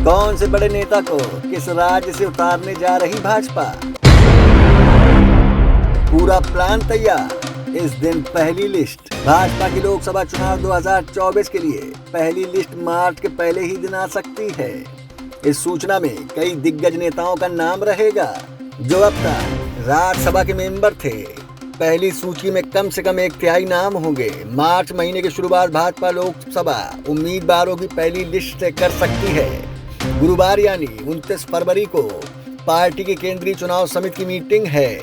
कौन से बड़े नेता को किस राज्य से उतारने जा रही भाजपा? पूरा प्लान तैयार। इस दिन पहली लिस्ट। भाजपा की लोकसभा चुनाव 2024 के लिए पहली लिस्ट मार्च के पहले ही दिन आ सकती है। इस सूचना में कई दिग्गज नेताओं का नाम रहेगा जो अब तक राज्यसभा के मेंबर थे। पहली सूची में कम से कम 1/3 नाम होंगे। मार्च महीने की शुरुआत भाजपा लोकसभा उम्मीदवारों की पहली लिस्ट से कर सकती है। गुरुवार यानी 29 फरवरी को पार्टी की केंद्रीय चुनाव समिति की मीटिंग है,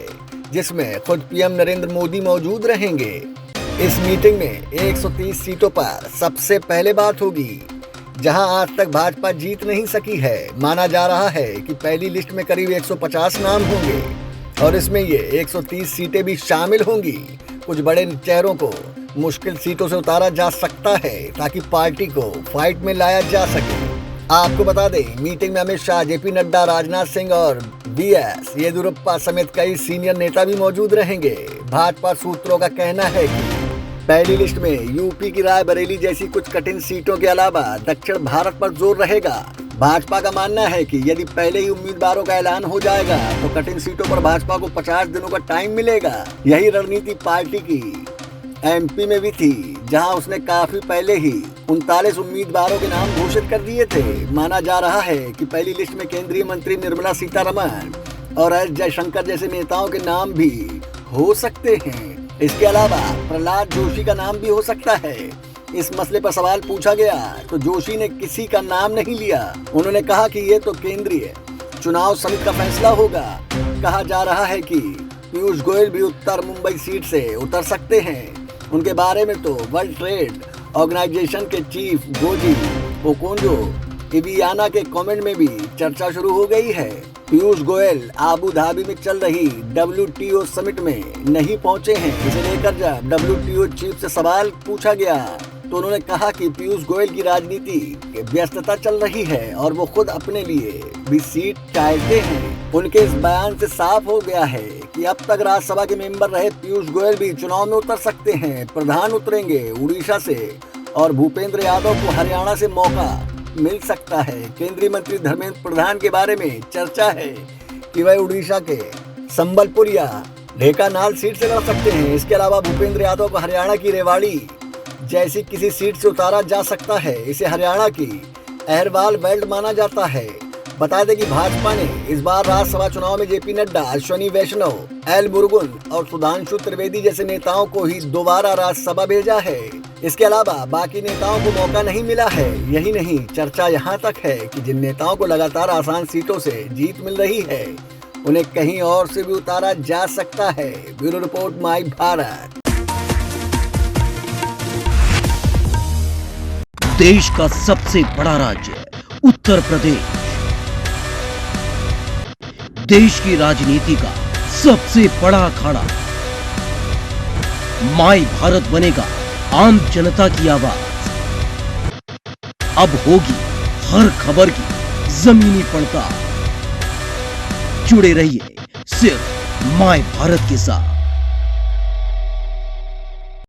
जिसमें खुद पीएम नरेंद्र मोदी मौजूद रहेंगे। इस मीटिंग में 130 सीटों पर सबसे पहले बात होगी, जहां आज तक भाजपा जीत नहीं सकी है। माना जा रहा है कि पहली लिस्ट में करीब 150 नाम होंगे और इसमें ये 130 सीटें भी शामिल होंगी। कुछ बड़े चेहरों को मुश्किल सीटों से उतारा जा सकता है ताकि पार्टी को फाइट में लाया जा सके। आपको बता दें, मीटिंग में अमित शाह, जेपी नड्डा, राजनाथ सिंह और बीएस येदियुरप्पा समेत कई सीनियर नेता भी मौजूद रहेंगे। भाजपा सूत्रों का कहना है कि पहली लिस्ट में यूपी की रायबरेली जैसी कुछ कठिन सीटों के अलावा दक्षिण भारत पर जोर रहेगा। भाजपा का मानना है कि यदि पहले ही उम्मीदवारों का ऐलान हो जाएगा तो कठिन सीटों पर भाजपा को 50 दिनों का टाइम मिलेगा। यही रणनीति पार्टी की एमपी में भी थी, जहां उसने काफी पहले ही 39 उम्मीदवारों के नाम घोषित कर दिए थे। माना जा रहा है कि पहली लिस्ट में केंद्रीय मंत्री निर्मला सीतारमण और एस जयशंकर जैसे नेताओं के नाम भी हो सकते हैं। इसके अलावा प्रहलाद जोशी का नाम भी हो सकता है। इस मसले पर सवाल पूछा गया तो जोशी ने किसी का नाम नहीं लिया। उन्होंने कहा कि ये तो केंद्रीय चुनाव समिति का फैसला होगा। कहा जा रहा है कि पीयूष गोयल भी उत्तर मुंबई सीट से उतर सकते हैं। उनके बारे में तो वर्ल्ड ट्रेड ऑर्गेनाइजेशन के चीफ गोजी ओकोंजो-इवियाना के कमेंट में भी चर्चा शुरू हो गई है। पीयूष गोयल आबू धाबी में चल रही WTO समिट में नहीं पहुंचे हैं। इसे लेकर जब WTO चीफ से सवाल पूछा गया तो उन्होंने कहा कि पीयूष गोयल की राजनीति व्यस्तता चल रही है और वो खुद अपने लिए भी सीट चाहते हैं। उनके इस बयान से साफ हो गया है कि अब तक राज्यसभा के मेंबर रहे पीयूष गोयल भी चुनाव में उतर सकते हैं। प्रधान उतरेंगे उड़ीसा से और भूपेंद्र यादव को हरियाणा से मौका मिल सकता है। केंद्रीय मंत्री धर्मेंद्र प्रधान के बारे में चर्चा है कि वह उड़ीसा के संबलपुर या ढेंकानाल सीट से लड़ सकते हैं। इसके अलावा भूपेंद्र यादव को हरियाणा की रेवाड़ी जैसी किसी सीट से उतारा जा सकता है। इसे हरियाणा की अहरवाल बेल्ट माना जाता है। बता दें कि भाजपा ने इस बार राज्यसभा चुनाव में जेपी नड्डा, अश्विनी वैष्णव, एल मुरुगन और सुधांशु त्रिवेदी जैसे नेताओं को ही दोबारा राज्यसभा भेजा है। इसके अलावा बाकी नेताओं को मौका नहीं मिला है। यही नहीं, चर्चा यहाँ तक है कि जिन नेताओं को लगातार आसान सीटों से जीत मिल रही है, उन्हें कहीं और से भी उतारा जा सकता है। ब्यूरो रिपोर्ट, माई भारत। देश का सबसे बड़ा राज्य उत्तर प्रदेश, देश की राजनीति का सबसे बड़ा अखाड़ा, माई भारत बनेगा आम जनता की आवाज। अब होगी हर खबर की जमीनी पड़ताल। जुड़े रहिए सिर्फ माई भारत के साथ।